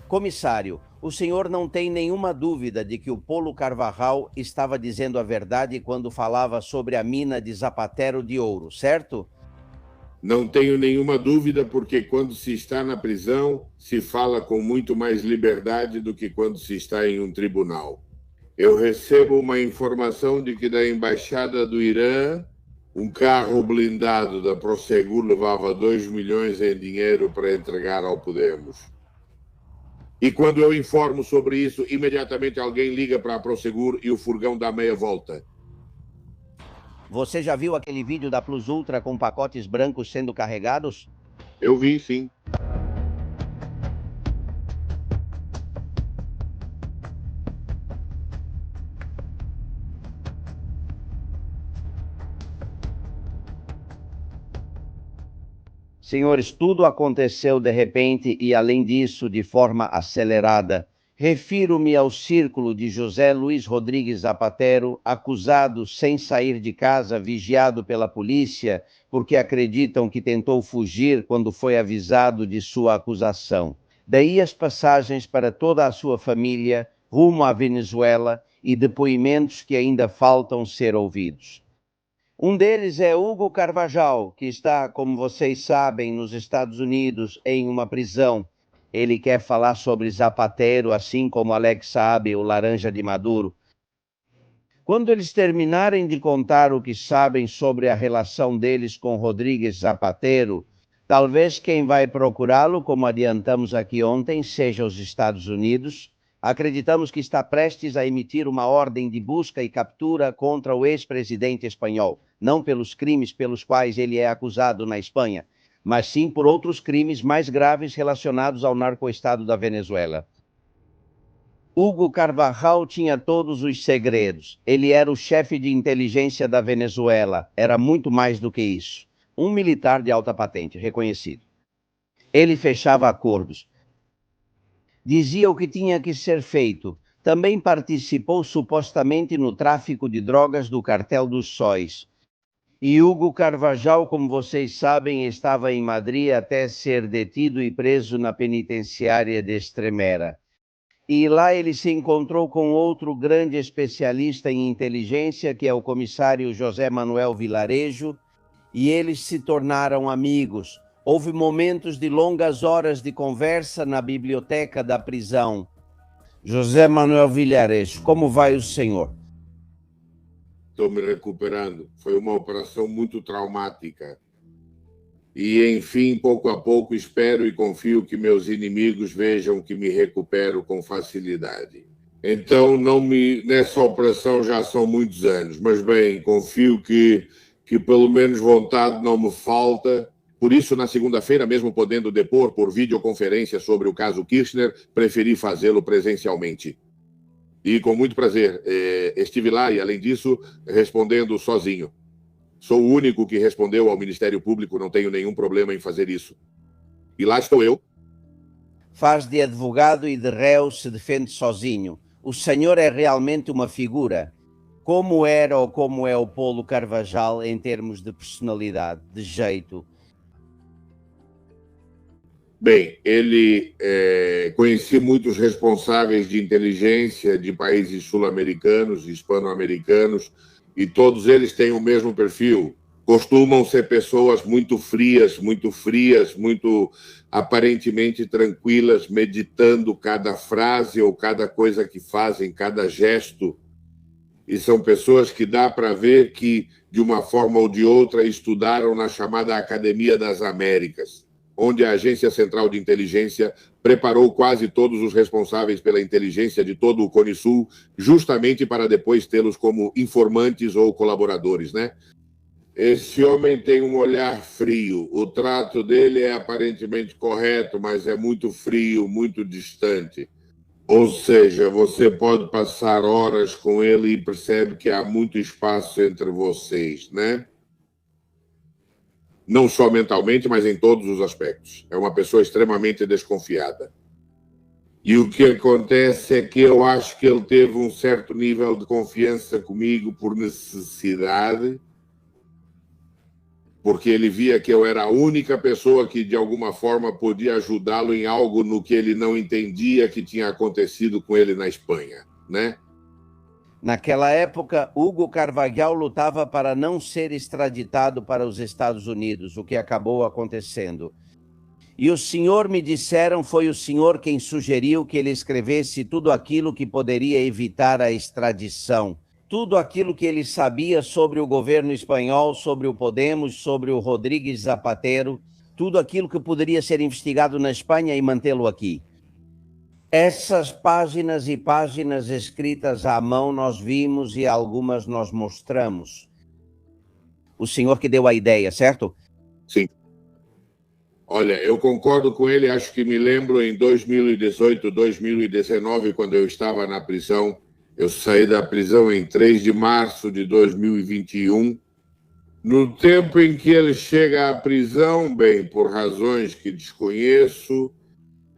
Comissário, o senhor não tem nenhuma dúvida de que o Polo Carvajal estava dizendo a verdade quando falava sobre a mina de Zapatero de ouro, certo? Não tenho nenhuma dúvida, porque quando se está na prisão, se fala com muito mais liberdade do que quando se está em um tribunal. Eu recebo uma informação de que da Embaixada do Irã, um carro blindado da Prosegur levava 2 milhões em dinheiro para entregar ao Podemos. E quando eu informo sobre isso, imediatamente alguém liga para a Prosegur e o furgão dá meia volta. Você já viu aquele vídeo da Plus Ultra com pacotes brancos sendo carregados? Eu vi, sim. Senhores, tudo aconteceu de repente e, além disso, de forma acelerada. Refiro-me ao círculo de José Luiz Rodrigues Zapatero, acusado sem sair de casa, vigiado pela polícia, porque acreditam que tentou fugir quando foi avisado de sua acusação. Daí as passagens para toda a sua família, rumo à Venezuela, e depoimentos que ainda faltam ser ouvidos. Um deles é Hugo Carvajal, que está, como vocês sabem, nos Estados Unidos, em uma prisão. Ele quer falar sobre Zapatero, assim como Alex Saab, o Laranja de Maduro. Quando eles terminarem de contar o que sabem sobre a relação deles com Rodrigues Zapatero, talvez quem vai procurá-lo, como adiantamos aqui ontem, seja os Estados Unidos. Acreditamos que está prestes a emitir uma ordem de busca e captura contra o ex-presidente espanhol, não pelos crimes pelos quais ele é acusado na Espanha, mas sim por outros crimes mais graves relacionados ao narcoestado da Venezuela. Hugo Carvajal tinha todos os segredos. Ele era o chefe de inteligência da Venezuela. Era muito mais do que isso. Um militar de alta patente, reconhecido. Ele fechava acordos. Dizia o que tinha que ser feito. Também participou supostamente no tráfico de drogas do cartel dos sóis. E Hugo Carvajal, como vocês sabem, estava em Madrid até ser detido e preso na penitenciária de Extremera. E lá ele se encontrou com outro grande especialista em inteligência, que é o comissário José Manuel Vilarejo, e eles se tornaram amigos. Houve momentos de longas horas de conversa na biblioteca da prisão. José Manuel Vilarejo, como vai o senhor? Estou me recuperando. Foi uma operação muito traumática. E, enfim, pouco a pouco, espero e confio que meus inimigos vejam que me recupero com facilidade. Então, nessa operação já são muitos anos, mas bem, confio que pelo menos vontade não me falta. Por isso, na segunda-feira, mesmo podendo depor por videoconferência sobre o caso Kirchner, preferi fazê-lo presencialmente. E com muito prazer, estive lá e, além disso, respondendo sozinho. Sou o único que respondeu ao Ministério Público, não tenho nenhum problema em fazer isso. E lá estou eu. Faz de advogado e de réu, se defende sozinho. O senhor é realmente uma figura. Como era ou como é o Polo Carvajal em termos de personalidade, de jeito? Bem, conheci muitos responsáveis de inteligência de países sul-americanos, hispano-americanos, e todos eles têm o mesmo perfil. Costumam ser pessoas muito frias, muito aparentemente tranquilas, meditando cada frase ou cada coisa que fazem, cada gesto. E são pessoas que dá para ver que, de uma forma ou de outra, estudaram na chamada Academia das Américas, onde a Agência Central de Inteligência preparou quase todos os responsáveis pela inteligência de todo o Cone Sul, justamente para depois tê-los como informantes ou colaboradores, né? Esse homem tem um olhar frio. O trato dele é aparentemente correto, mas é muito frio, muito distante. Ou seja, você pode passar horas com ele e percebe que há muito espaço entre vocês, né? Não só mentalmente, mas em todos os aspectos. É uma pessoa extremamente desconfiada. E o que acontece é que eu acho que ele teve um certo nível de confiança comigo por necessidade, porque ele via que eu era a única pessoa que, de alguma forma, podia ajudá-lo em algo no que ele não entendia que tinha acontecido com ele na Espanha, né? Naquela época, Hugo Carvalhal lutava para não ser extraditado para os Estados Unidos, o que acabou acontecendo. E o senhor, me disseram, foi o senhor quem sugeriu que ele escrevesse tudo aquilo que poderia evitar a extradição. Tudo aquilo que ele sabia sobre o governo espanhol, sobre o Podemos, sobre o Rodríguez Zapatero, tudo aquilo que poderia ser investigado na Espanha e mantê-lo aqui. Essas páginas e páginas escritas à mão nós vimos e algumas nós mostramos. O senhor que deu a ideia, certo? Sim. Olha, eu concordo com ele, acho que me lembro em 2018, 2019, quando eu estava na prisão. Eu saí da prisão em 3 de março de 2021. No tempo em que ele chega à prisão, bem, por razões que desconheço,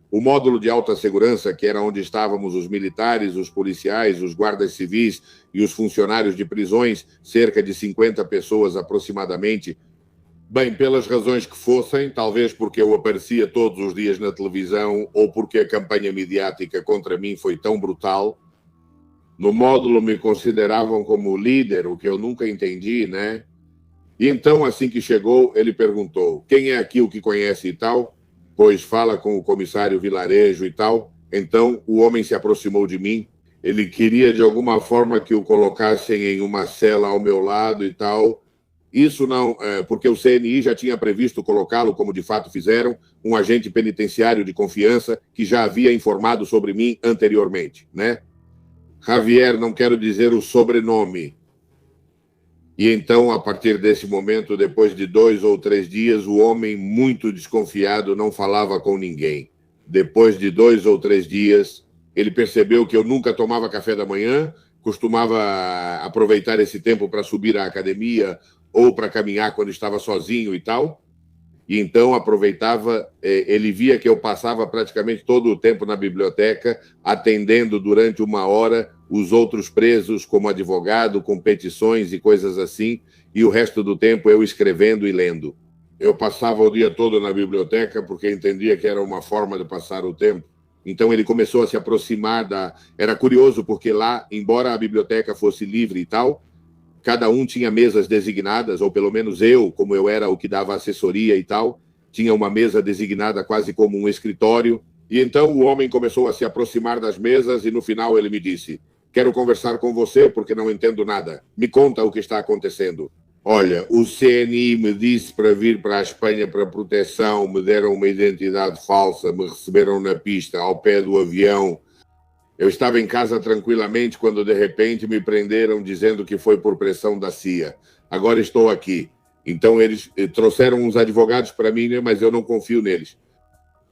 o módulo de alta segurança, que era onde estávamos os militares, os policiais, os guardas civis e os funcionários de prisões, cerca de 50 pessoas aproximadamente, bem, pelas razões que fossem, talvez porque eu aparecia todos os dias na televisão ou porque a campanha midiática contra mim foi tão brutal, no módulo me consideravam como líder, o que eu nunca entendi, né? E então, assim que chegou, ele perguntou: quem é aqui o que conhece e tal? Pois fala com o comissário Vilarejo e tal. Então, o homem se aproximou de mim. Ele queria, de alguma forma, que o colocassem em uma cela ao meu lado e tal. Isso não, porque o CNI já tinha previsto colocá-lo, como de fato fizeram, um agente penitenciário de confiança que já havia informado sobre mim anteriormente, né? Javier, não quero dizer o sobrenome. E então, a partir desse momento, depois de 2 ou 3 dias, o homem, muito desconfiado, não falava com ninguém. Depois de 2 ou 3 dias, ele percebeu que eu nunca tomava café da manhã, costumava aproveitar esse tempo para subir à academia ou para caminhar quando estava sozinho e tal. E então aproveitava, ele via que eu passava praticamente todo o tempo na biblioteca, atendendo durante 1 hora os outros presos como advogado, com petições e coisas assim, e o resto do tempo eu escrevendo e lendo. Eu passava o dia todo na biblioteca porque entendia que era uma forma de passar o tempo. Então ele começou a se aproximar da... Era curioso porque lá, embora a biblioteca fosse livre e tal, cada um tinha mesas designadas, ou pelo menos eu, como eu era o que dava assessoria e tal, tinha uma mesa designada quase como um escritório. E então o homem começou a se aproximar das mesas e no final ele me disse: quero conversar com você porque não entendo nada. Me conta o que está acontecendo. Olha, o CNI me disse para vir para a Espanha para proteção, me deram uma identidade falsa, me receberam na pista, ao pé do avião. Eu estava em casa tranquilamente quando, de repente, me prenderam dizendo que foi por pressão da CIA. Agora estou aqui. Então, eles trouxeram uns advogados para mim, né, mas eu não confio neles.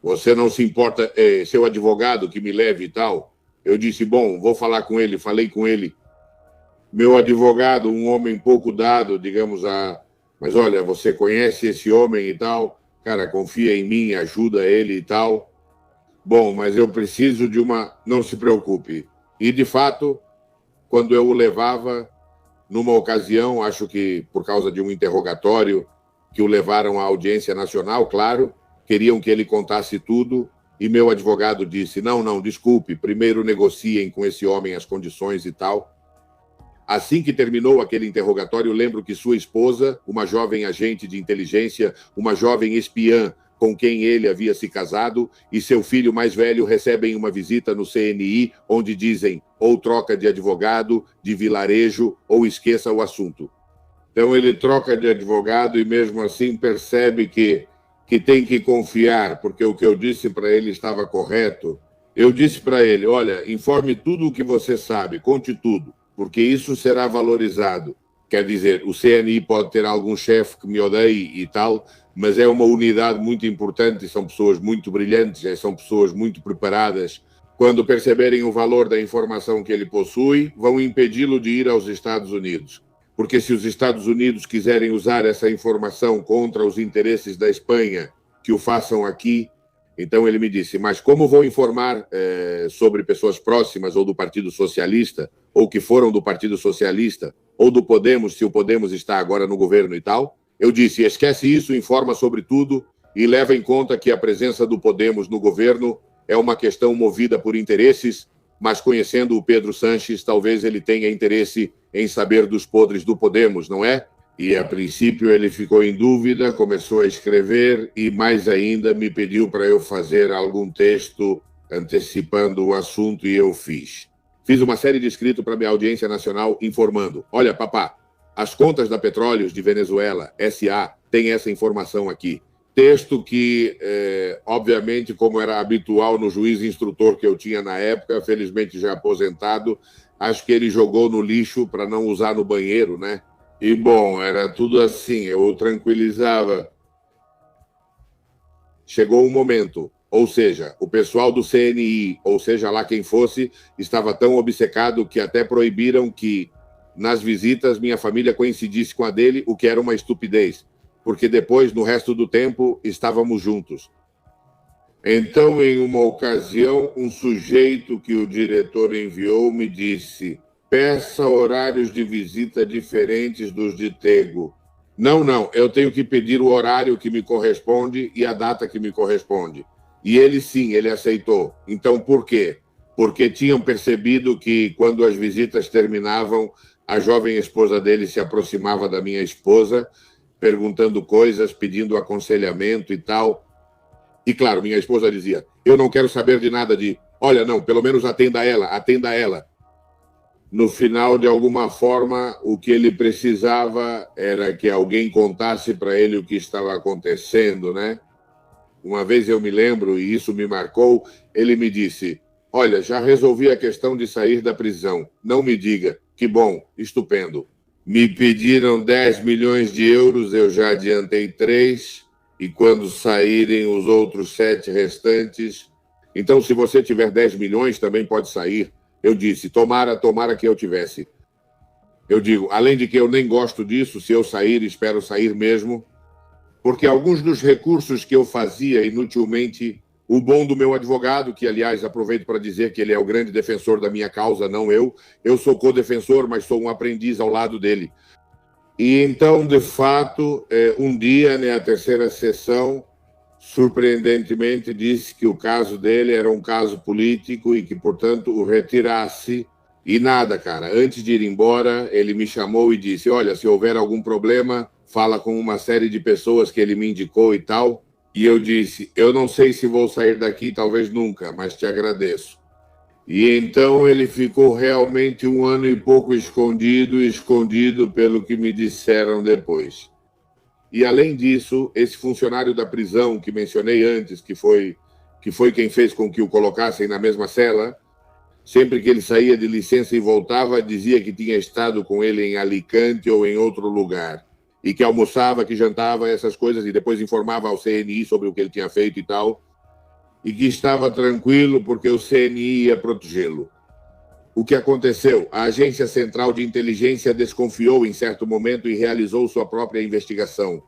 Você não se importa, seu advogado, que me leve e tal? Eu disse, bom, vou falar com ele. Falei com ele. Meu advogado, um homem pouco dado, digamos, mas olha, você conhece esse homem e tal? Cara, confia em mim, ajuda ele e tal. Bom, mas eu preciso de uma... Não se preocupe. E, de fato, quando eu o levava, numa ocasião, acho que por causa de um interrogatório, que o levaram à audiência nacional, claro, queriam que ele contasse tudo, e meu advogado disse, não, desculpe, primeiro negociem com esse homem as condições e tal. Assim que terminou aquele interrogatório, lembro que sua esposa, uma jovem agente de inteligência, uma jovem espiã, com quem ele havia se casado, e seu filho mais velho recebem uma visita no CNI, onde dizem ou troca de advogado, de vilarejo, ou esqueça o assunto. Então ele troca de advogado e mesmo assim percebe que tem que confiar, porque o que eu disse para ele estava correto. Eu disse para ele, olha, informe tudo o que você sabe, conte tudo, porque isso será valorizado. Quer dizer, o CNI pode ter algum chefe que me odeie e tal, mas é uma unidade muito importante, são pessoas muito brilhantes, são pessoas muito preparadas. Quando perceberem o valor da informação que ele possui, vão impedi-lo de ir aos Estados Unidos. Porque se os Estados Unidos quiserem usar essa informação contra os interesses da Espanha, que o façam aqui. Então ele me disse, mas como vou informar sobre pessoas próximas ou do Partido Socialista, ou que foram do Partido Socialista, ou do Podemos, se o Podemos está agora no governo e tal? Eu disse, esquece isso, informa sobre tudo e leva em conta que a presença do Podemos no governo é uma questão movida por interesses, mas conhecendo o Pedro Sanches, talvez ele tenha interesse em saber dos podres do Podemos, não é? E, a princípio, ele ficou em dúvida, começou a escrever e, mais ainda, me pediu para eu fazer algum texto antecipando o assunto e eu fiz. Fiz uma série de escritos para minha audiência nacional informando. Olha, papá, as contas da Petróleos de Venezuela, SA, tem essa informação aqui. Texto que, obviamente, como era habitual no juiz instrutor que eu tinha na época, felizmente já aposentado, acho que ele jogou no lixo para não usar no banheiro, né? E, bom, era tudo assim, eu tranquilizava. Chegou um momento, ou seja, o pessoal do CNI, ou seja lá quem fosse, estava tão obcecado que até proibiram que, nas visitas, minha família coincidisse com a dele, o que era uma estupidez, porque depois, no resto do tempo, estávamos juntos. Então, em uma ocasião, um sujeito que o diretor enviou me disse: peça horários de visita diferentes dos de Tego. Não, eu tenho que pedir o horário que me corresponde e a data que me corresponde. E ele sim, ele aceitou. Então, por quê? Porque tinham percebido que, quando as visitas terminavam, a jovem esposa dele se aproximava da minha esposa, perguntando coisas, pedindo aconselhamento e tal. E, claro, minha esposa dizia, eu não quero saber de nada de, olha, não, pelo menos atenda ela. No final, de alguma forma, o que ele precisava era que alguém contasse para ele o que estava acontecendo, né? Uma vez eu me lembro, e isso me marcou, ele me disse, olha, já resolvi a questão de sair da prisão. Não me diga. Que bom, estupendo. Me pediram 10 milhões de euros, eu já adiantei 3, e quando saírem os outros 7 restantes... Então, se você tiver 10 milhões, também pode sair. Eu disse, tomara que eu tivesse. Eu digo, além de que eu nem gosto disso, se eu sair, espero sair mesmo, porque alguns dos recursos que eu fazia inutilmente, o bom do meu advogado, que, aliás, aproveito para dizer que ele é o grande defensor da minha causa, não eu. Eu sou co-defensor, mas sou um aprendiz ao lado dele. E então, de fato, um dia, né, a terceira sessão, surpreendentemente, disse que o caso dele era um caso político e que, portanto, o retirasse. E nada, cara. Antes de ir embora, ele me chamou e disse, olha, se houver algum problema, fala com uma série de pessoas que ele me indicou e tal. E eu disse, eu não sei se vou sair daqui, talvez nunca, mas te agradeço. E então ele ficou realmente 1 ano e pouco escondido pelo que me disseram depois. E, além disso, esse funcionário da prisão que mencionei antes, que foi quem fez com que o colocassem na mesma cela, sempre que ele saía de licença e voltava, dizia que tinha estado com ele em Alicante ou em outro lugar, e que almoçava, que jantava, essas coisas, e depois informava ao CNI sobre o que ele tinha feito e tal, e que estava tranquilo porque o CNI ia protegê-lo. O que aconteceu? A Agência Central de Inteligência desconfiou em certo momento e realizou sua própria investigação.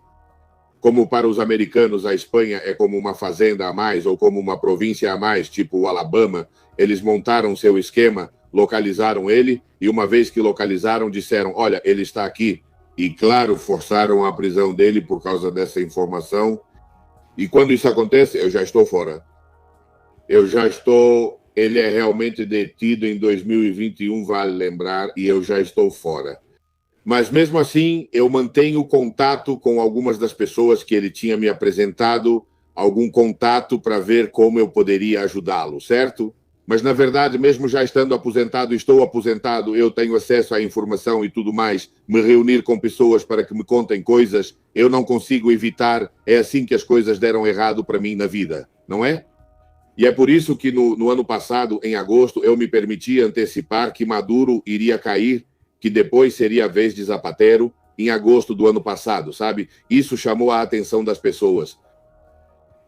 Como para os americanos a Espanha é como uma fazenda a mais ou como uma província a mais, tipo o Alabama, eles montaram seu esquema, localizaram ele e, uma vez que localizaram, disseram, olha, ele está aqui. E, claro, forçaram a prisão dele por causa dessa informação. E quando isso acontece, eu já estou fora. Ele é realmente detido em 2021, vale lembrar, e eu já estou fora. Mas, mesmo assim, eu mantenho contato com algumas das pessoas que ele tinha me apresentado, algum contato para ver como eu poderia ajudá-lo, certo? Mas, na verdade, mesmo já estando aposentado, estou aposentado, eu tenho acesso à informação e tudo mais, me reunir com pessoas para que me contem coisas, eu não consigo evitar, é assim que as coisas deram errado para mim na vida, não é? E é por isso que no ano passado, em agosto, eu me permiti antecipar que Maduro iria cair, que depois seria a vez de Zapatero, em agosto do ano passado, sabe? Isso chamou a atenção das pessoas.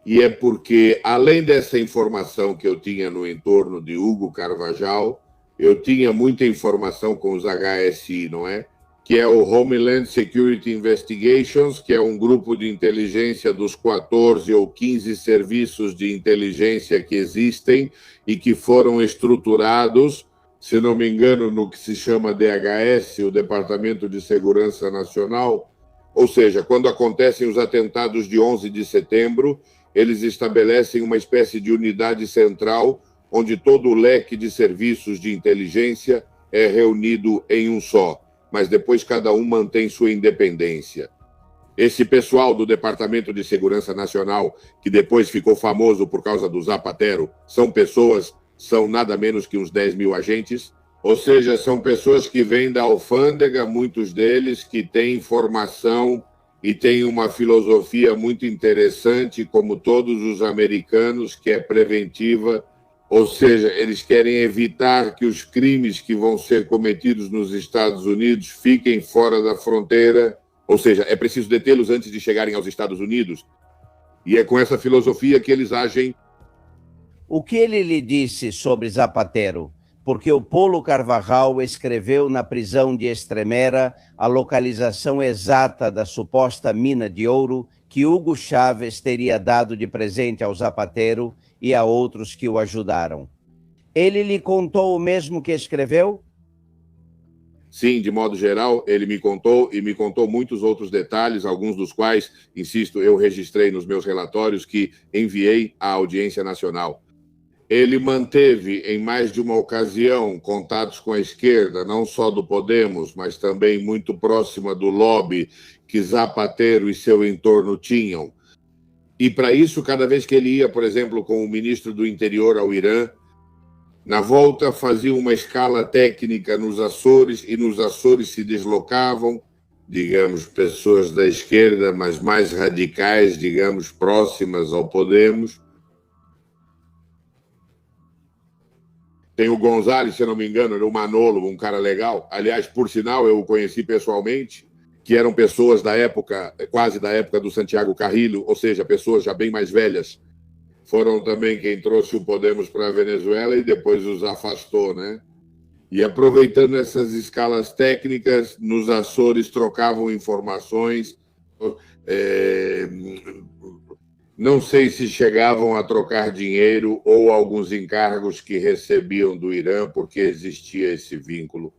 E é porque, além dessa informação que eu tinha no entorno de Hugo Carvajal, eu tinha muita informação com os HSI, não é? Que é o Homeland Security Investigations, que é um grupo de inteligência dos 14 ou 15 serviços de inteligência que existem e que foram estruturados, se não me engano, no que se chama DHS, o Departamento de Segurança Nacional, Ou seja, quando acontecem os atentados de 11 de setembro, eles estabelecem uma espécie de unidade central, onde todo o leque de serviços de inteligência é reunido em um só, mas depois cada um mantém sua independência. Esse pessoal do Departamento de Segurança Nacional, que depois ficou famoso por causa do Zapatero, são nada menos que uns 10 mil agentes, ou seja, são pessoas que vêm da alfândega, muitos deles que têm formação e têm uma filosofia muito interessante, como todos os americanos, que é preventiva, ou seja, eles querem evitar que os crimes que vão ser cometidos nos Estados Unidos fiquem fora da fronteira, ou seja, é preciso detê-los antes de chegarem aos Estados Unidos, e é com essa filosofia que eles agem. O que ele lhe disse sobre Zapatero? Porque o Polo Carvajal escreveu na prisão de Extremera a localização exata da suposta mina de ouro que Hugo Chávez teria dado de presente ao Zapatero e a outros que o ajudaram. Ele lhe contou o mesmo que escreveu? Sim, de modo geral, ele me contou e me contou muitos outros detalhes, alguns dos quais, insisto, eu registrei nos meus relatórios que enviei à Audiência Nacional. Ele manteve, em mais de uma ocasião, contatos com a esquerda, não só do Podemos, mas também muito próxima do lobby que Zapatero e seu entorno tinham. E, para isso, cada vez que ele ia, por exemplo, com o ministro do Interior ao Irã, na volta fazia uma escala técnica nos Açores, e nos Açores se deslocavam, digamos, pessoas da esquerda, mas mais radicais, digamos, próximas ao Podemos. Tem o Gonzalez, se eu não me engano, o Manolo, um cara legal. Aliás, por sinal, eu o conheci pessoalmente, que eram pessoas da época, quase da época do Santiago Carrillo, ou seja, pessoas já bem mais velhas. Foram também quem trouxe o Podemos para a Venezuela e depois os afastou, né? E aproveitando essas escalas técnicas, nos Açores trocavam informações. Não sei se chegavam a trocar dinheiro ou alguns encargos que recebiam do Irã, porque existia esse vínculo.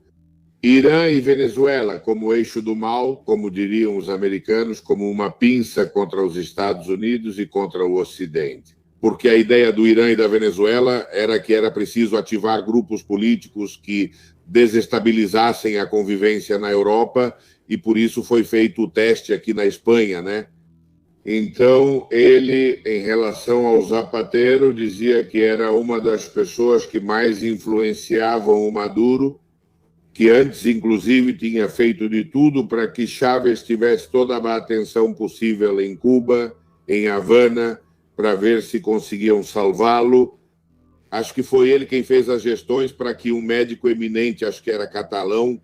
Irã e Venezuela, como eixo do mal, como diriam os americanos, como uma pinça contra os Estados Unidos e contra o Ocidente. Porque a ideia do Irã e da Venezuela era que era preciso ativar grupos políticos que desestabilizassem a convivência na Europa, e por isso foi feito o teste aqui na Espanha, né? Então, ele, em relação ao Zapatero, dizia que era uma das pessoas que mais influenciavam o Maduro, que antes, inclusive, tinha feito de tudo para que Chávez tivesse toda a atenção possível em Cuba, em Havana, para ver se conseguiam salvá-lo. Acho que foi ele quem fez as gestões para que um médico eminente, acho que era catalão,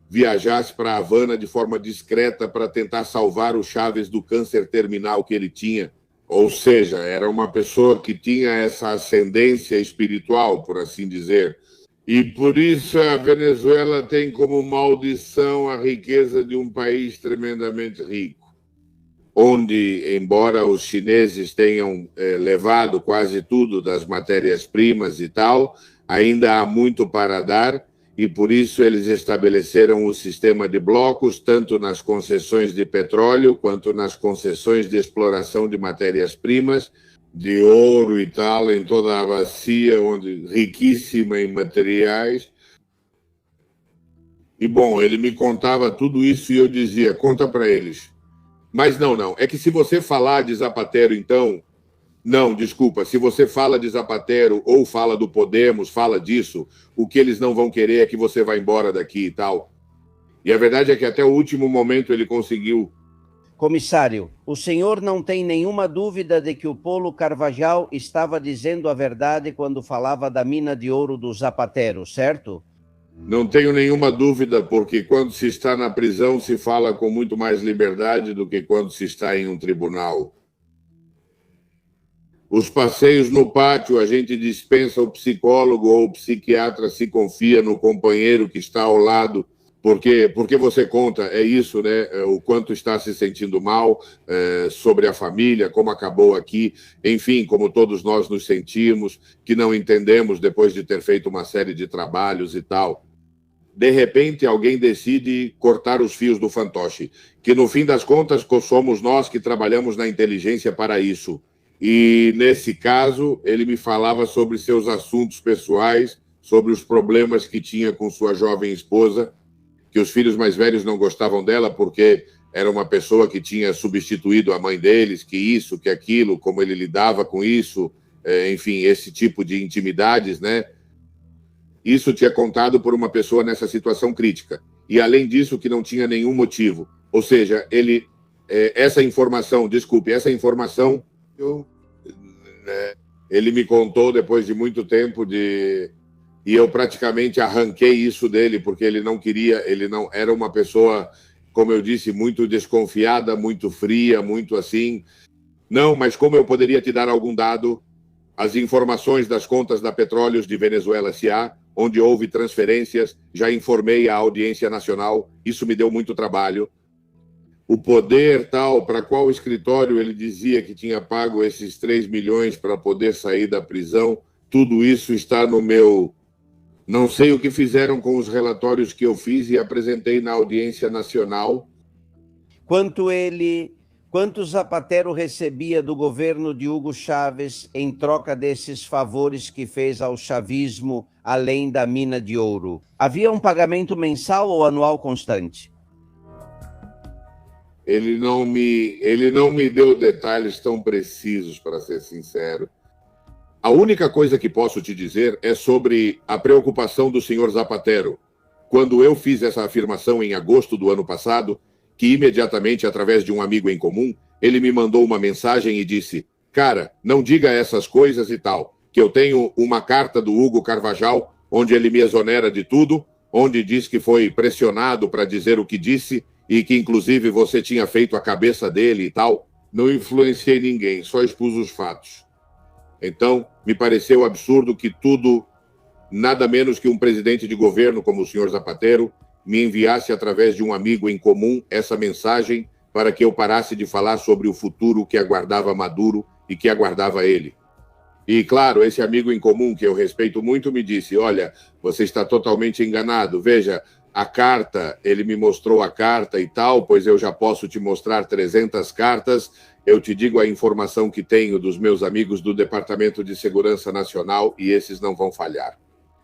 viajasse para Havana de forma discreta para tentar salvar o Chávez do câncer terminal que ele tinha. Ou seja, era uma pessoa que tinha essa ascendência espiritual, por assim dizer. E por isso a Venezuela tem como maldição a riqueza de um país tremendamente rico, onde, embora os chineses tenham levado quase tudo das matérias-primas e tal, ainda há muito para dar, e por isso eles estabeleceram o sistema de blocos, tanto nas concessões de petróleo, quanto nas concessões de exploração de matérias-primas, de ouro e tal, em toda a bacia, onde riquíssima em materiais. E, bom, ele me contava tudo isso e eu dizia, conta para eles. Mas não, é que se você falar de Zapatero, então... Não, desculpa, se você fala de Zapatero ou fala do Podemos, fala disso, o que eles não vão querer é que você vá embora daqui e tal. E a verdade é que até o último momento ele conseguiu. Comissário, o senhor não tem nenhuma dúvida de que o Polo Carvajal estava dizendo a verdade quando falava da mina de ouro do Zapatero, certo? Não tenho nenhuma dúvida, porque quando se está na prisão se fala com muito mais liberdade do que quando se está em um tribunal. Os passeios no pátio, a gente dispensa o psicólogo ou o psiquiatra, se confia no companheiro que está ao lado, porque você conta, é isso, né? O quanto está se sentindo mal, sobre a família, como acabou aqui, enfim, como todos nós nos sentimos, que não entendemos depois de ter feito uma série de trabalhos e tal. de repente alguém decide cortar os fios do fantoche, que no fim das contas somos nós que trabalhamos na inteligência para isso. E nesse caso, ele me falava sobre seus assuntos pessoais, sobre os problemas que tinha com sua jovem esposa, que os filhos mais velhos não gostavam dela porque era uma pessoa que tinha substituído a mãe deles, que isso, que aquilo, como ele lidava com isso, enfim, esse tipo de intimidades, né? Isso tinha contado por uma pessoa nessa situação crítica. E, além disso, que não tinha nenhum motivo. Ou seja, essa informação, ele me contou depois de muito tempo e eu praticamente arranquei isso dele, porque ele não queria, ele não era uma pessoa, como eu disse, muito desconfiada, muito fria, muito assim. Não, mas como eu poderia te dar algum dado? As informações das contas da Petróleos de Venezuela S.A., onde houve transferências, já informei à audiência nacional, isso me deu muito trabalho. O poder tal, para qual escritório ele dizia que tinha pago esses 3 milhões para poder sair da prisão, tudo isso está no meu... Não sei o que fizeram com os relatórios que eu fiz e apresentei na audiência nacional. Quanto Zapatero recebia do governo de Hugo Chávez em troca desses favores que fez ao chavismo, além da mina de ouro? Havia um pagamento mensal ou anual constante? Ele não me deu detalhes tão precisos, para ser sincero. A única coisa que posso te dizer é sobre a preocupação do senhor Zapatero. Quando eu fiz essa afirmação em agosto do ano passado, que imediatamente, através de um amigo em comum, ele me mandou uma mensagem e disse: cara, não diga essas coisas e tal, que eu tenho uma carta do Hugo Carvajal, onde ele me exonera de tudo, onde diz que foi pressionado para dizer o que disse e que, inclusive, você tinha feito a cabeça dele e tal. Não influenciei ninguém, só expus os fatos. Então, me pareceu absurdo que tudo, nada menos que um presidente de governo como o senhor Zapatero, me enviasse através de um amigo em comum essa mensagem para que eu parasse de falar sobre o futuro que aguardava Maduro e que aguardava ele. E, claro, esse amigo em comum, que eu respeito muito, me disse: olha, você está totalmente enganado. Veja, a carta, ele me mostrou a carta e tal, pois eu já posso te mostrar 300 cartas. Eu te digo a informação que tenho dos meus amigos do Departamento de Segurança Nacional e esses não vão falhar.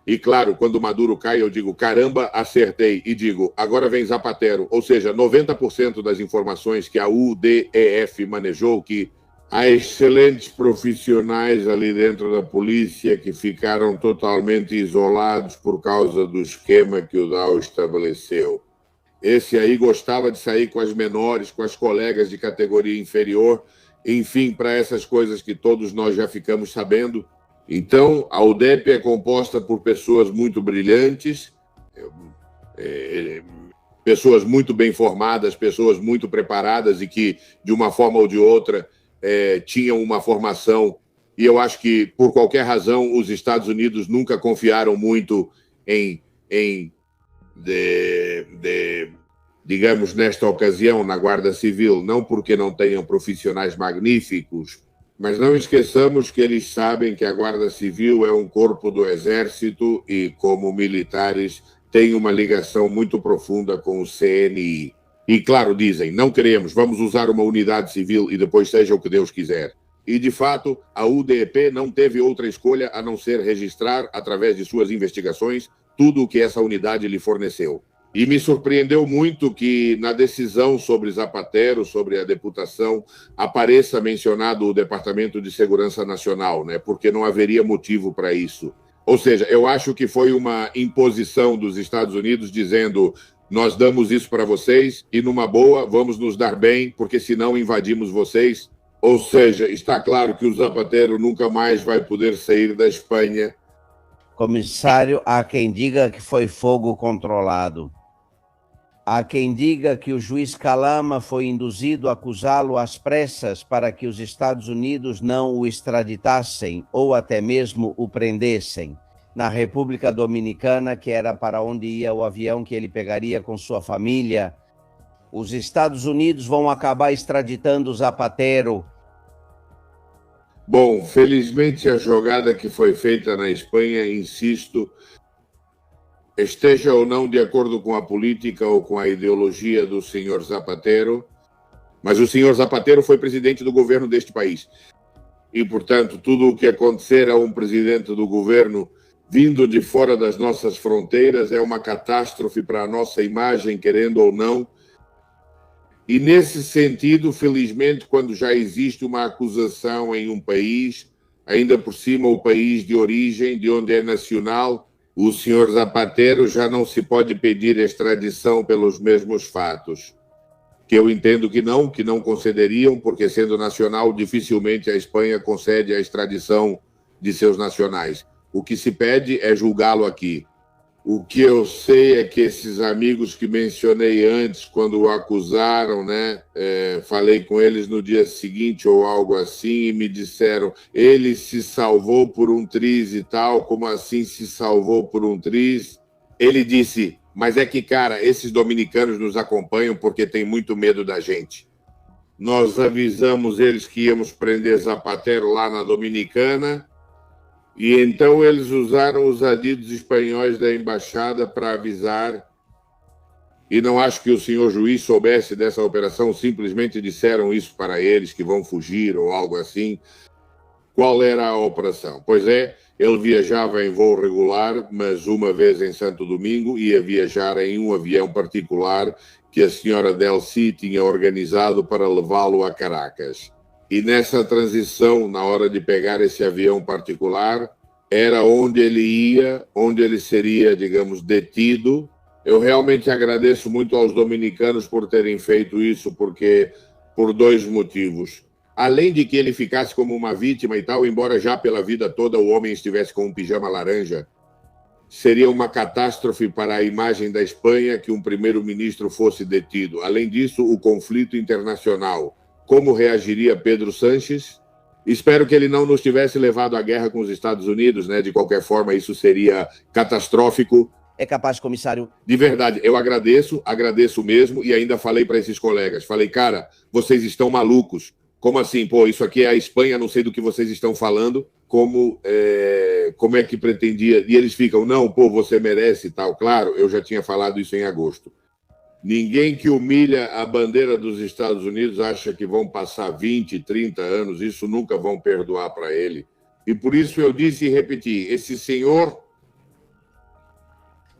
E, claro, quando Maduro cai, eu digo: caramba, acertei. E digo: agora vem Zapatero. Ou seja, 90% das informações que a UDEF manejou, que há excelentes profissionais ali dentro da polícia que ficaram totalmente isolados por causa do esquema que o Dow estabeleceu. Esse aí gostava de sair com as menores, com as colegas de categoria inferior, enfim, para essas coisas que todos nós já ficamos sabendo. Então, a UDEP é composta por pessoas muito brilhantes, pessoas muito bem formadas, pessoas muito preparadas e que, de uma forma ou de outra, tinham uma formação. E eu acho que, por qualquer razão, os Estados Unidos nunca confiaram muito digamos, nesta ocasião, na Guarda Civil, não porque não tenham profissionais magníficos, mas não esqueçamos que eles sabem que a Guarda Civil é um corpo do Exército e, como militares, tem uma ligação muito profunda com o CNI. E, claro, dizem: não queremos, vamos usar uma unidade civil e depois seja o que Deus quiser. E, de fato, a UDEP não teve outra escolha a não ser registrar, através de suas investigações, tudo o que essa unidade lhe forneceu. E me surpreendeu muito que, na decisão sobre Zapatero, sobre a deputação, apareça mencionado o Departamento de Segurança Nacional, né? Porque não haveria motivo para isso. Ou seja, eu acho que foi uma imposição dos Estados Unidos dizendo: nós damos isso para vocês e, numa boa, vamos nos dar bem, porque senão invadimos vocês. Ou seja, está claro que o Zapatero nunca mais vai poder sair da Espanha. Comissário, há quem diga que foi fogo controlado. Há quem diga que o juiz Calama foi induzido a acusá-lo às pressas para que os Estados Unidos não o extraditassem ou até mesmo o prendessem na República Dominicana, que era para onde ia o avião que ele pegaria com sua família. Os Estados Unidos vão acabar extraditando Zapatero. Bom, felizmente a jogada que foi feita na Espanha, insisto, esteja ou não de acordo com a política ou com a ideologia do senhor Zapatero, mas o senhor Zapatero foi presidente do governo deste país. E, portanto, tudo o que acontecer a um presidente do governo vindo de fora das nossas fronteiras é uma catástrofe para a nossa imagem, querendo ou não. E, nesse sentido, felizmente, quando já existe uma acusação em um país, ainda por cima o país de origem, de onde é nacional, o senhor Zapatero já não se pode pedir extradição pelos mesmos fatos. Que eu entendo que não concederiam, porque sendo nacional, dificilmente a Espanha concede a extradição de seus nacionais. O que se pede é julgá-lo aqui. O que eu sei é que esses amigos que mencionei antes, quando o acusaram, falei com eles no dia seguinte ou algo assim, e me disseram, ele se salvou por um triz e tal, como assim se salvou por um triz? Ele disse, mas é que, cara, esses dominicanos nos acompanham porque têm muito medo da gente. Nós avisamos eles que íamos prender Zapatero lá na Dominicana, e então eles usaram os adidos espanhóis da embaixada para avisar. E não acho que o senhor juiz soubesse dessa operação, simplesmente disseram isso para eles, que vão fugir ou algo assim. Qual era a operação? Pois é, ele viajava em voo regular, mas uma vez em Santo Domingo ia viajar em um avião particular que a senhora Delcy tinha organizado para levá-lo a Caracas. E nessa transição, na hora de pegar esse avião particular, era onde ele ia, onde ele seria, digamos, detido. Eu realmente agradeço muito aos dominicanos por terem feito isso, porque por dois motivos. Além de que ele ficasse como uma vítima e tal, embora já pela vida toda o homem estivesse com um pijama laranja, seria uma catástrofe para a imagem da Espanha que um primeiro-ministro fosse detido. Além disso, o conflito internacional. Como reagiria Pedro Sánchez? Espero que ele não nos tivesse levado à guerra com os Estados Unidos, De qualquer forma, isso seria catastrófico. É capaz, comissário? De verdade, eu agradeço mesmo, e ainda falei para esses colegas, falei, cara, vocês estão malucos. Como assim? Pô, isso aqui é a Espanha, não sei do que vocês estão falando, como é que pretendia? E eles ficam, não, pô, você merece e tal. Claro, eu já tinha falado isso em agosto. Ninguém que humilha a bandeira dos Estados Unidos acha que vão passar 20, 30 anos, isso nunca vão perdoar para ele. E por isso eu disse e repeti, esse senhor...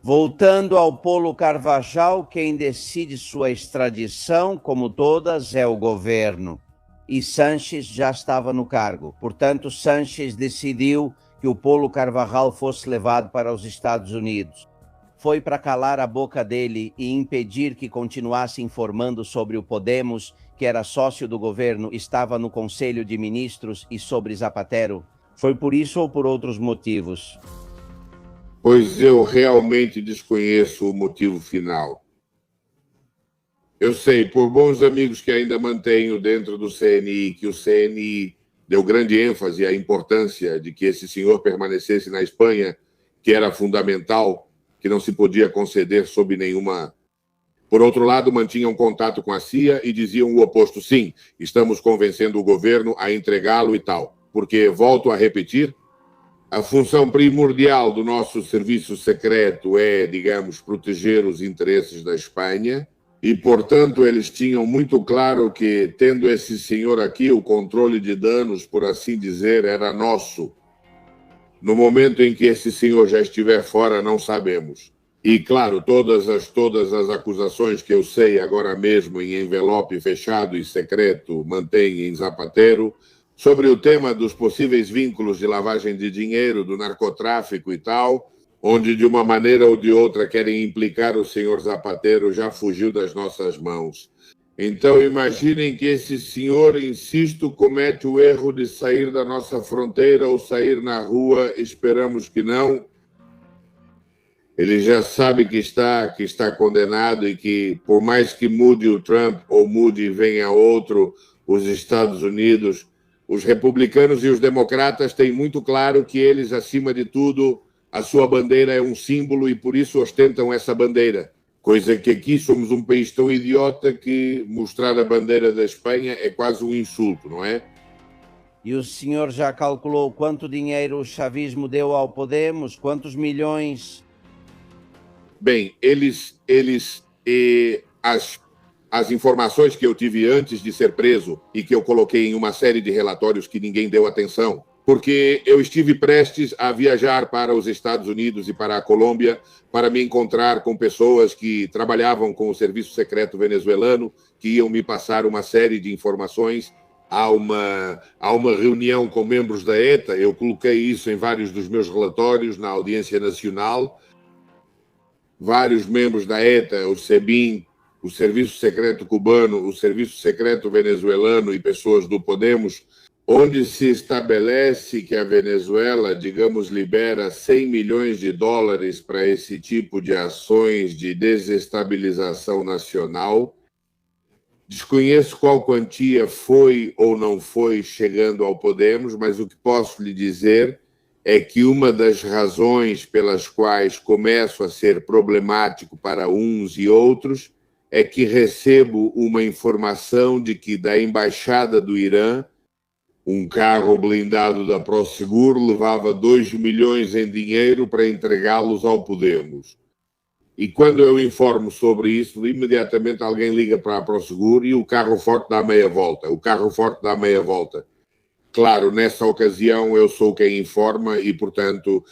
Voltando ao Polo Carvajal, quem decide sua extradição, como todas, é o governo. E Sánchez já estava no cargo. Portanto, Sánchez decidiu que o Polo Carvajal fosse levado para os Estados Unidos. Foi para calar a boca dele e impedir que continuasse informando sobre o Podemos, que era sócio do governo, estava no Conselho de Ministros, e sobre Zapatero? Foi por isso ou por outros motivos? Pois eu realmente desconheço o motivo final. Eu sei, por bons amigos que ainda mantenho dentro do CNI, que o CNI deu grande ênfase à importância de que esse senhor permanecesse na Espanha, que era fundamental, que não se podia conceder sob nenhuma... Por outro lado, mantinham contato com a CIA e diziam o oposto. Sim, estamos convencendo o governo a entregá-lo e tal. Porque, volto a repetir, a função primordial do nosso serviço secreto é, digamos, proteger os interesses da Espanha e, portanto, eles tinham muito claro que, tendo esse senhor aqui, o controle de danos, por assim dizer, era nosso. No momento em que esse senhor já estiver fora, não sabemos. E, claro, todas as acusações que eu sei agora mesmo em envelope fechado e secreto mantém em Zapatero, sobre o tema dos possíveis vínculos de lavagem de dinheiro, do narcotráfico e tal, onde de uma maneira ou de outra querem implicar o senhor Zapatero, já fugiu das nossas mãos. Então, imaginem que esse senhor, insisto, comete o erro de sair da nossa fronteira ou sair na rua, esperamos que não. Ele já sabe que está condenado e que, por mais que mude o Trump ou mude e venha outro, os Estados Unidos, os republicanos e os democratas têm muito claro que eles, acima de tudo, a sua bandeira é um símbolo e por isso ostentam essa bandeira. Coisa que aqui somos um país tão idiota que mostrar a bandeira da Espanha é quase um insulto, não é? E o senhor já calculou quanto dinheiro o chavismo deu ao Podemos? Quantos milhões? Bem, as informações que eu tive antes de ser preso e que eu coloquei em uma série de relatórios que ninguém deu atenção, porque eu estive prestes a viajar para os Estados Unidos e para a Colômbia para me encontrar com pessoas que trabalhavam com o serviço secreto venezuelano, que iam me passar uma série de informações. Há uma reunião com membros da ETA, eu coloquei isso em vários dos meus relatórios na Audiência Nacional. Vários membros da ETA, o SEBIN, o Serviço Secreto Cubano, o Serviço Secreto Venezuelano e pessoas do Podemos, onde se estabelece que a Venezuela, digamos, libera 100 milhões de dólares para esse tipo de ações de desestabilização nacional. Desconheço qual quantia foi ou não foi chegando ao Podemos, mas o que posso lhe dizer é que uma das razões pelas quais começo a ser problemático para uns e outros é que recebo uma informação de que da Embaixada do Irã, um carro blindado da Prosegur levava 2 milhões em dinheiro para entregá-los ao Podemos. E quando eu informo sobre isso, imediatamente alguém liga para a Prosegur e o carro forte dá meia volta. O carro forte dá meia volta. Claro, nessa ocasião eu sou quem informa e, portanto,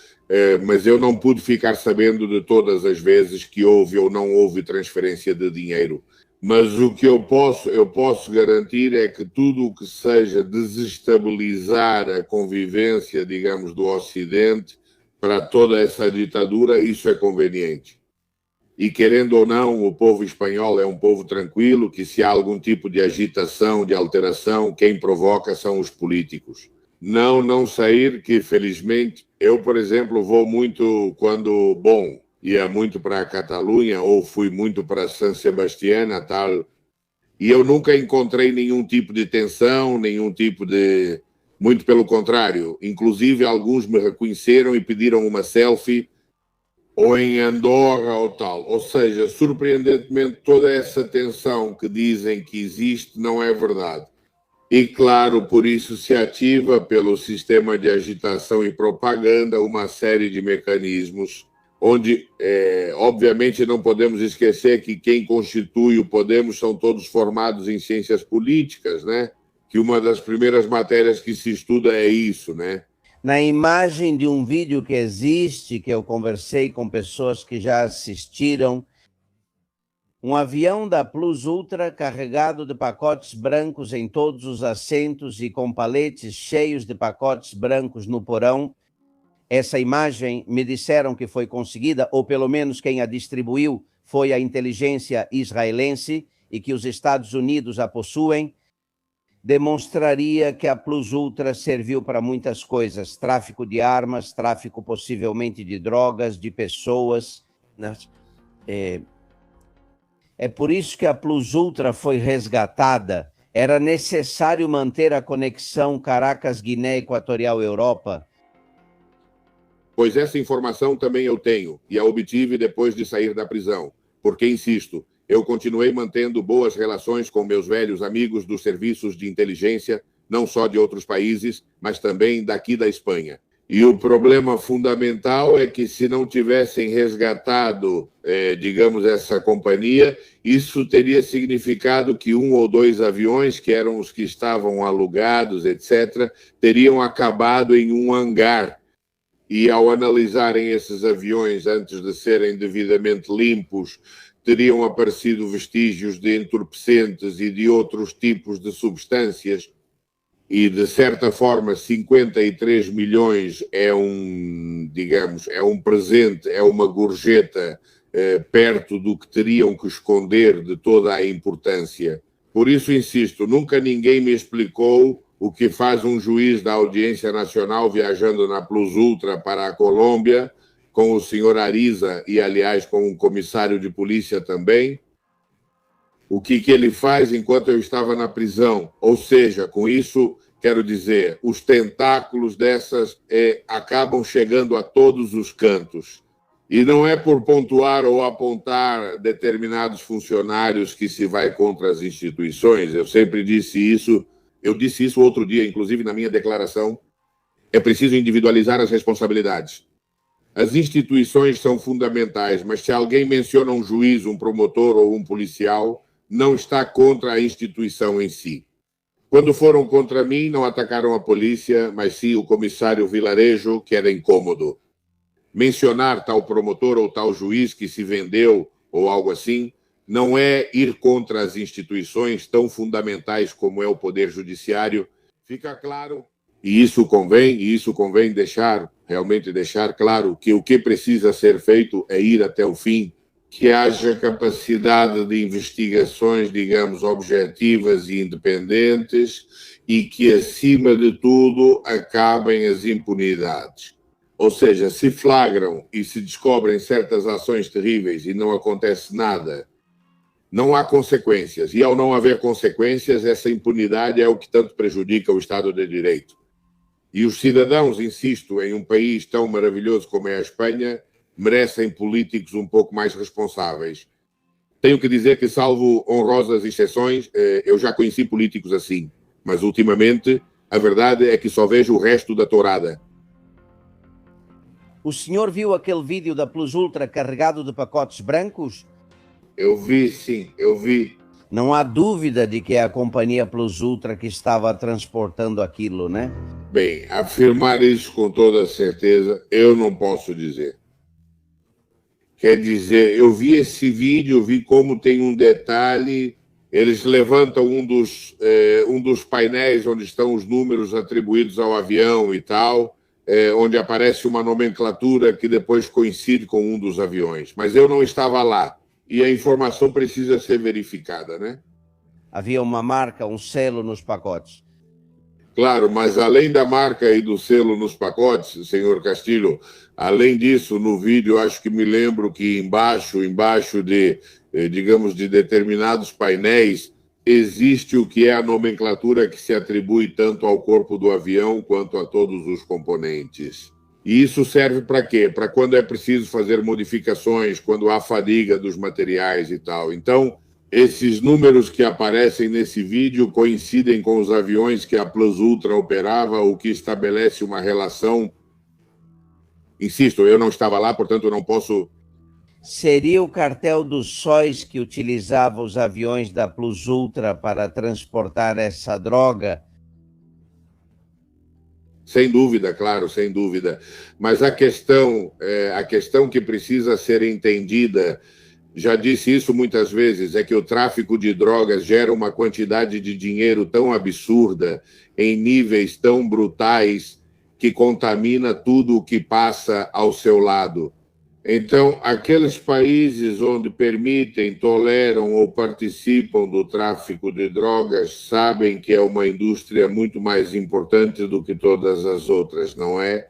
mas eu não pude ficar sabendo de todas as vezes que houve ou não houve transferência de dinheiro. Mas o que eu posso garantir é que tudo o que seja desestabilizar a convivência, digamos, do Ocidente para toda essa ditadura, isso é conveniente. E, querendo ou não, o povo espanhol é um povo tranquilo, que se há algum tipo de agitação, de alteração, quem provoca são os políticos. Não sair, que felizmente, eu, por exemplo, vou muito quando, ia muito para a Catalunha, ou fui muito para San Sebastián, tal, e eu nunca encontrei nenhum tipo de tensão, nenhum tipo de... Muito pelo contrário, inclusive alguns me reconheceram e pediram uma selfie, ou em Andorra ou tal. Ou seja, surpreendentemente, toda essa tensão que dizem que existe não é verdade. E, claro, por isso se ativa pelo sistema de agitação e propaganda uma série de mecanismos onde, obviamente, não podemos esquecer que quem constitui o Podemos são todos formados em ciências políticas, né? Que uma das primeiras matérias que se estuda é isso, né? Na imagem de um vídeo que existe, que eu conversei com pessoas que já assistiram, um avião da Plus Ultra carregado de pacotes brancos em todos os assentos e com paletes cheios de pacotes brancos no porão. Essa imagem me disseram que foi conseguida, ou pelo menos quem a distribuiu foi a inteligência israelense e que os Estados Unidos a possuem. Demonstraria que a Plus Ultra serviu para muitas coisas, tráfico de armas, tráfico possivelmente de drogas, de pessoas. É por isso que a Plus Ultra foi resgatada. Era necessário manter a conexão Caracas-Guiné Equatorial-Europa. Pois essa informação também eu tenho, e a obtive depois de sair da prisão, porque, insisto, eu continuei mantendo boas relações com meus velhos amigos dos serviços de inteligência, não só de outros países, mas também daqui da Espanha. E o problema fundamental é que se não tivessem resgatado, digamos, essa companhia, isso teria significado que 1 ou 2 aviões, que eram os que estavam alugados, etc., teriam acabado em um hangar. E ao analisarem esses aviões antes de serem devidamente limpos, teriam aparecido vestígios de entorpecentes e de outros tipos de substâncias, e de certa forma 53 milhões é digamos, é um presente, é uma gorjeta perto do que teriam que esconder de toda a importância. Por isso, insisto, nunca ninguém me explicou o que faz um juiz da Audiência Nacional viajando na Plus Ultra para a Colômbia, com o senhor Ariza e, aliás, com um comissário de polícia também. O que ele faz enquanto eu estava na prisão. Ou seja, com isso, quero dizer, os tentáculos dessas acabam chegando a todos os cantos. E não é por pontuar ou apontar determinados funcionários que se vai contra as instituições. Eu sempre disse isso. Eu disse isso outro dia, inclusive na minha declaração. É preciso individualizar as responsabilidades. As instituições são fundamentais, mas se alguém menciona um juiz, um promotor ou um policial, não está contra a instituição em si. Quando foram contra mim, não atacaram a polícia, mas sim o comissário Vilarejo, que era incômodo. Mencionar tal promotor ou tal juiz que se vendeu ou algo assim, não é ir contra as instituições tão fundamentais como é o Poder Judiciário. Fica claro, e isso convém realmente deixar claro, que o que precisa ser feito é ir até o fim, que haja capacidade de investigações, digamos, objetivas e independentes e que, acima de tudo, acabem as impunidades. Ou seja, se flagram e se descobrem certas ações terríveis e não acontece nada, não há consequências. E ao não haver consequências, essa impunidade é o que tanto prejudica o Estado de Direito. E os cidadãos, insisto, em um país tão maravilhoso como é a Espanha, merecem políticos um pouco mais responsáveis. Tenho que dizer que, salvo honrosas exceções, eu já conheci políticos assim. Mas, ultimamente, a verdade é que só vejo o resto da tourada. O senhor viu aquele vídeo da Plus Ultra carregado de pacotes brancos? Eu vi, sim, eu vi. Não há dúvida de que é a companhia Plus Ultra que estava transportando aquilo, né? Bem, afirmar isso com toda certeza, eu não posso dizer. Quer dizer, eu vi esse vídeo, vi como tem um detalhe, eles levantam um dos painéis onde estão os números atribuídos ao avião e tal, onde aparece uma nomenclatura que depois coincide com um dos aviões. Mas eu não estava lá. E a informação precisa ser verificada, né? Havia uma marca, um selo nos pacotes. Claro, mas além da marca e do selo nos pacotes, senhor Castilho, além disso, no vídeo, acho que me lembro que embaixo de, digamos, de determinados painéis, existe o que é a nomenclatura que se atribui tanto ao corpo do avião quanto a todos os componentes. E isso serve para quê? Para quando é preciso fazer modificações, quando há fadiga dos materiais e tal. Então, esses números que aparecem nesse vídeo coincidem com os aviões que a Plus Ultra operava, o que estabelece uma relação. Insisto, eu não estava lá, portanto, eu não posso... Seria o cartel dos sóis que utilizava os aviões da Plus Ultra para transportar essa droga? Sem dúvida, claro, sem dúvida. Mas a questão que precisa ser entendida, já disse isso muitas vezes, é que o tráfico de drogas gera uma quantidade de dinheiro tão absurda, em níveis tão brutais, que contamina tudo o que passa ao seu lado. Então, aqueles países onde permitem, toleram ou participam do tráfico de drogas sabem que é uma indústria muito mais importante do que todas as outras, não é?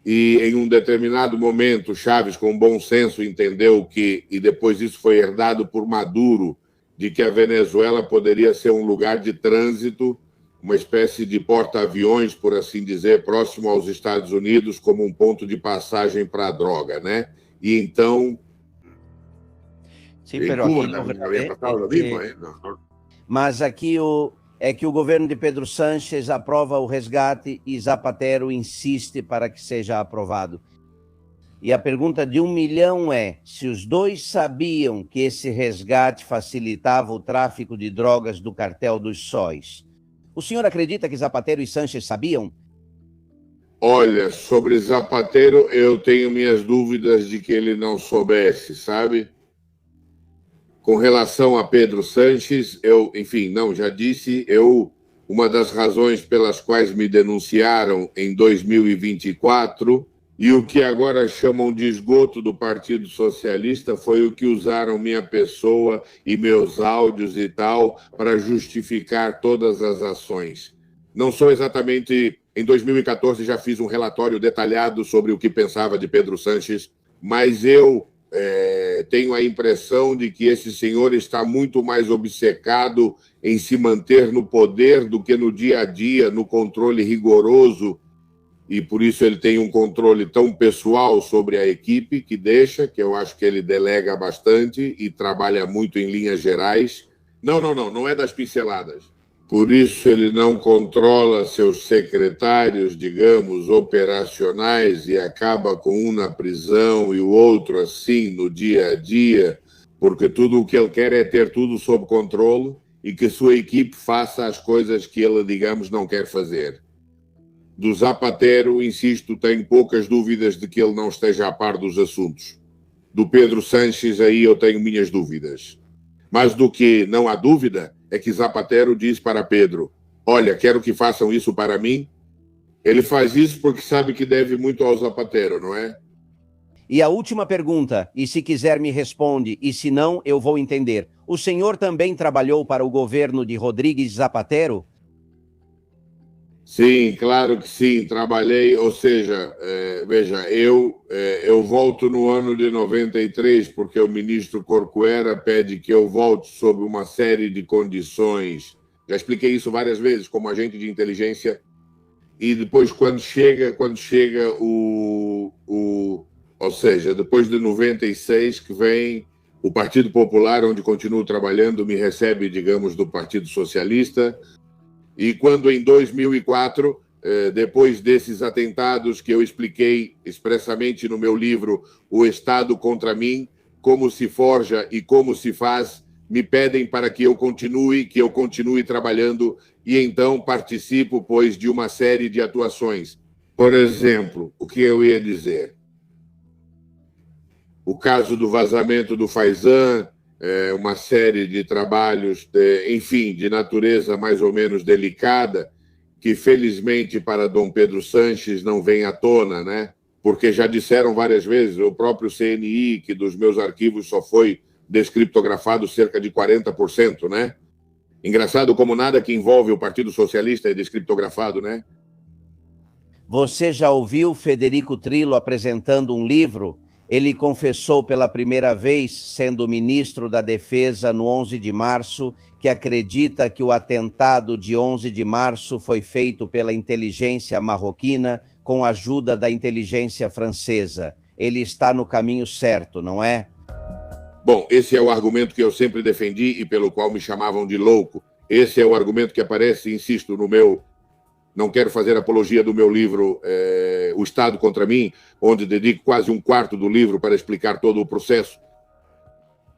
E em um determinado momento, Chaves, com bom senso, entendeu que, e depois isso foi herdado por Maduro, de que a Venezuela poderia ser um lugar de trânsito, uma espécie de porta-aviões, por assim dizer, próximo aos Estados Unidos, como um ponto de passagem para a droga, né? E então... Sim, mas aqui é que o governo de Pedro Sánchez aprova o resgate e Zapatero insiste para que seja aprovado. E a pergunta de 1 milhão é: se os dois sabiam que esse resgate facilitava o tráfico de drogas do cartel dos sóis, o senhor acredita que Zapatero e Sánchez sabiam? Olha, sobre Zapatero, eu tenho minhas dúvidas de que ele não soubesse, sabe? Com relação a Pedro Sánchez, já disse, uma das razões pelas quais me denunciaram em 2024 e o que agora chamam de esgoto do Partido Socialista foi o que usaram minha pessoa e meus áudios e tal para justificar todas as ações. Não sou exatamente... Em 2014 já fiz um relatório detalhado sobre o que pensava de Pedro Sánchez, mas eu tenho a impressão de que esse senhor está muito mais obcecado em se manter no poder do que no dia a dia, no controle rigoroso, e por isso ele tem um controle tão pessoal sobre a equipe que eu acho que ele delega bastante e trabalha muito em linhas gerais. Não é das pinceladas. Por isso ele não controla seus secretários, digamos, operacionais e acaba com um na prisão e o outro assim no dia a dia, porque tudo o que ele quer é ter tudo sob controle e que sua equipe faça as coisas que ele, digamos, não quer fazer. Do Zapatero, insisto, tenho poucas dúvidas de que ele não esteja a par dos assuntos. Do Pedro Sanches, aí eu tenho minhas dúvidas. Mas do que não há dúvida é que Zapatero diz para Pedro: olha, quero que façam isso para mim. Ele faz isso porque sabe que deve muito ao Zapatero, não é? E a última pergunta, e se quiser me responde, e se não, eu vou entender. O senhor também trabalhou para o governo de Rodrigues Zapatero? Sim, claro que sim, trabalhei, ou seja, veja, eu volto no ano de 93 porque o ministro Corcuera pede que eu volte sob uma série de condições. Já expliquei isso várias vezes como agente de inteligência e depois quando chega ou seja, depois de 96 que vem o Partido Popular, onde continuo trabalhando, me recebe, digamos, do Partido Socialista. E quando em 2004, depois desses atentados que eu expliquei expressamente no meu livro O Estado contra mim, como se forja e como se faz, me pedem para que eu continue trabalhando e então participo, pois, de uma série de atuações. Por exemplo, o que eu ia dizer? O caso do vazamento do Faisan, uma série de trabalhos, enfim, de natureza mais ou menos delicada, que felizmente para Dom Pedro Sanches não vem à tona, né? Porque já disseram várias vezes, o próprio CNI, que dos meus arquivos só foi descriptografado cerca de 40%, né? Engraçado como nada que envolve o Partido Socialista é descriptografado, né? Você já ouviu Federico Trillo apresentando um livro? Ele confessou pela primeira vez, sendo ministro da Defesa no 11 de março, que acredita que o atentado de 11 de março foi feito pela inteligência marroquina com a ajuda da inteligência francesa. Ele está no caminho certo, não é? Bom, esse é o argumento que eu sempre defendi e pelo qual me chamavam de louco. Esse é o argumento que aparece, insisto, no meu... Não quero fazer apologia do meu livro O Estado contra mim, onde dedico quase um quarto do livro para explicar todo o processo.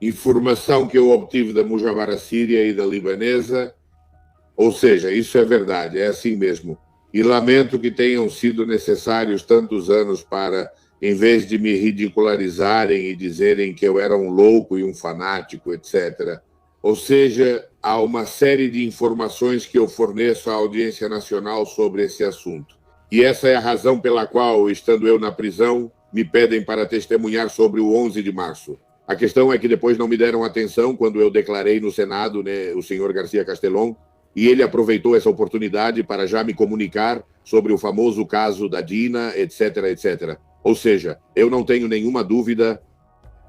Informação que eu obtive da Mujawara Síria e da libanesa, ou seja, isso é verdade, é assim mesmo. E lamento que tenham sido necessários tantos anos para, em vez de me ridicularizarem e dizerem que eu era um louco e um fanático, etc., ou seja, há uma série de informações que eu forneço à audiência nacional sobre esse assunto. E essa é a razão pela qual, estando eu na prisão, me pedem para testemunhar sobre o 11 de março. A questão é que depois não me deram atenção quando eu declarei no Senado, né, o senhor Garcia Castellón, e ele aproveitou essa oportunidade para já me comunicar sobre o famoso caso da Dina, etc., etc. Ou seja, eu não tenho nenhuma dúvida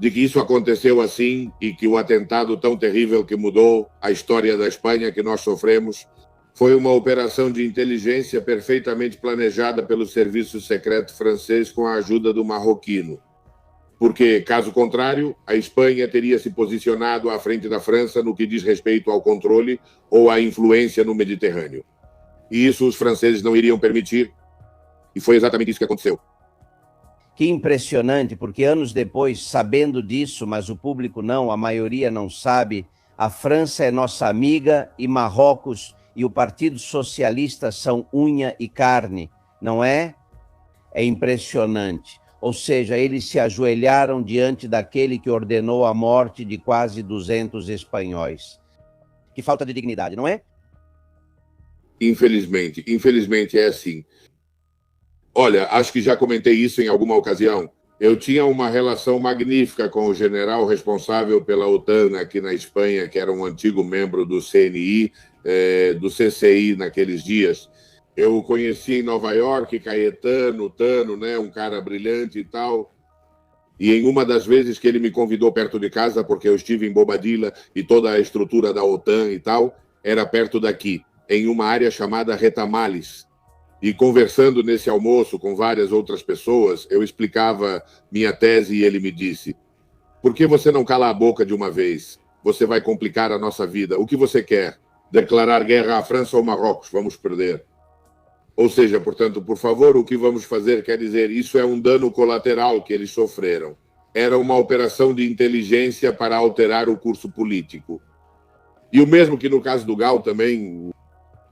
de que isso aconteceu assim e que o atentado tão terrível que mudou a história da Espanha que nós sofremos foi uma operação de inteligência perfeitamente planejada pelo serviço secreto francês com a ajuda do marroquino. Porque, caso contrário, a Espanha teria se posicionado à frente da França no que diz respeito ao controle ou à influência no Mediterrâneo. E isso os franceses não iriam permitir, e foi exatamente isso que aconteceu. Que impressionante, porque anos depois, sabendo disso, mas o público não, a maioria não sabe, a França é nossa amiga e Marrocos e o Partido Socialista são unha e carne, não é? É impressionante. Ou seja, eles se ajoelharam diante daquele que ordenou a morte de quase 200 espanhóis. Que falta de dignidade, não é? Infelizmente é assim. Olha, acho que já comentei isso em alguma ocasião. Eu tinha uma relação magnífica com o general responsável pela OTAN aqui na Espanha, que era um antigo membro do CNI, do CCI naqueles dias. Eu o conheci em Nova York, Caetano, Tano, né, um cara brilhante e tal. E em uma das vezes que ele me convidou perto de casa, porque eu estive em Bobadilla e toda a estrutura da OTAN e tal, era perto daqui, em uma área chamada Retamales. E conversando nesse almoço com várias outras pessoas, eu explicava minha tese e ele me disse: por que você não cala a boca de uma vez? Você vai complicar a nossa vida. O que você quer? declarar guerra à França ou Marrocos, vamos perder. Ou seja, portanto, por favor, o que vamos fazer quer dizer, isso é um dano colateral que eles sofreram. Era uma operação de inteligência para alterar o curso político. E o mesmo que no caso do Gal também,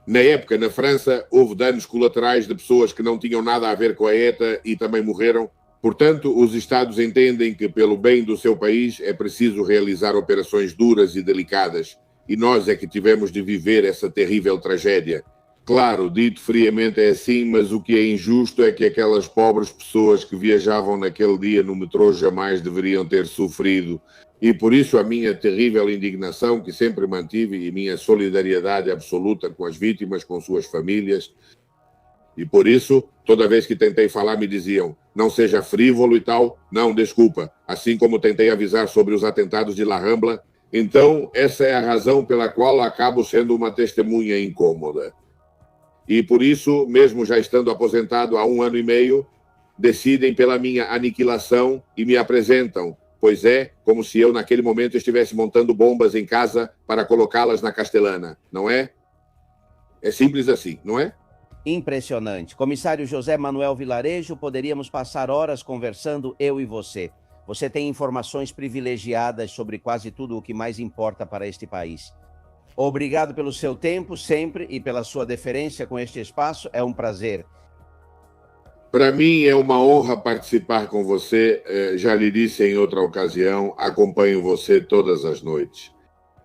na época, na França, houve danos colaterais de pessoas que não tinham nada a ver com a ETA e também morreram. Portanto, os Estados entendem que, pelo bem do seu país, é preciso realizar operações duras e delicadas. E nós é que tivemos de viver essa terrível tragédia. Claro, dito friamente é assim, mas o que é injusto é que aquelas pobres pessoas que viajavam naquele dia no metrô jamais deveriam ter sofrido. E por isso a minha terrível indignação, que sempre mantive, e minha solidariedade absoluta com as vítimas, com suas famílias. E por isso, toda vez que tentei falar, me diziam, não seja frívolo e tal. Não, desculpa. Assim como tentei avisar sobre os atentados de La Rambla. Então, essa é a razão pela qual acabo sendo uma testemunha incômoda. E por isso, mesmo já estando aposentado há 1 ano e meio, decidem pela minha aniquilação e me apresentam, pois é como se eu naquele momento estivesse montando bombas em casa para colocá-las na Castelana, não é? É simples assim, não é? Impressionante. Comissário José Manuel Vilarejo, poderíamos passar horas conversando, eu e você. Você tem informações privilegiadas sobre quase tudo o que mais importa para este país. Obrigado pelo seu tempo, sempre, e pela sua deferência com este espaço. É um prazer. Para mim é uma honra participar com você. Já lhe disse em outra ocasião, acompanho você todas as noites.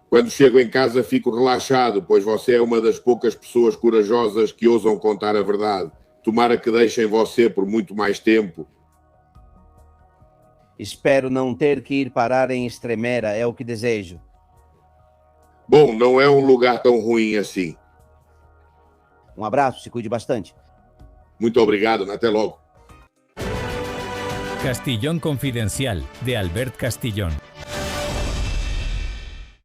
Quando chego em casa fico relaxado, pois você é uma das poucas pessoas corajosas que ousam contar a verdade. Tomara que deixem você por muito mais tempo. Espero não ter que ir parar em Extremera, é o que desejo. Bom, não é um lugar tão ruim assim. Um abraço, se cuide bastante. Muito obrigado, até logo. Castillón Confidencial, de Albert Castillón.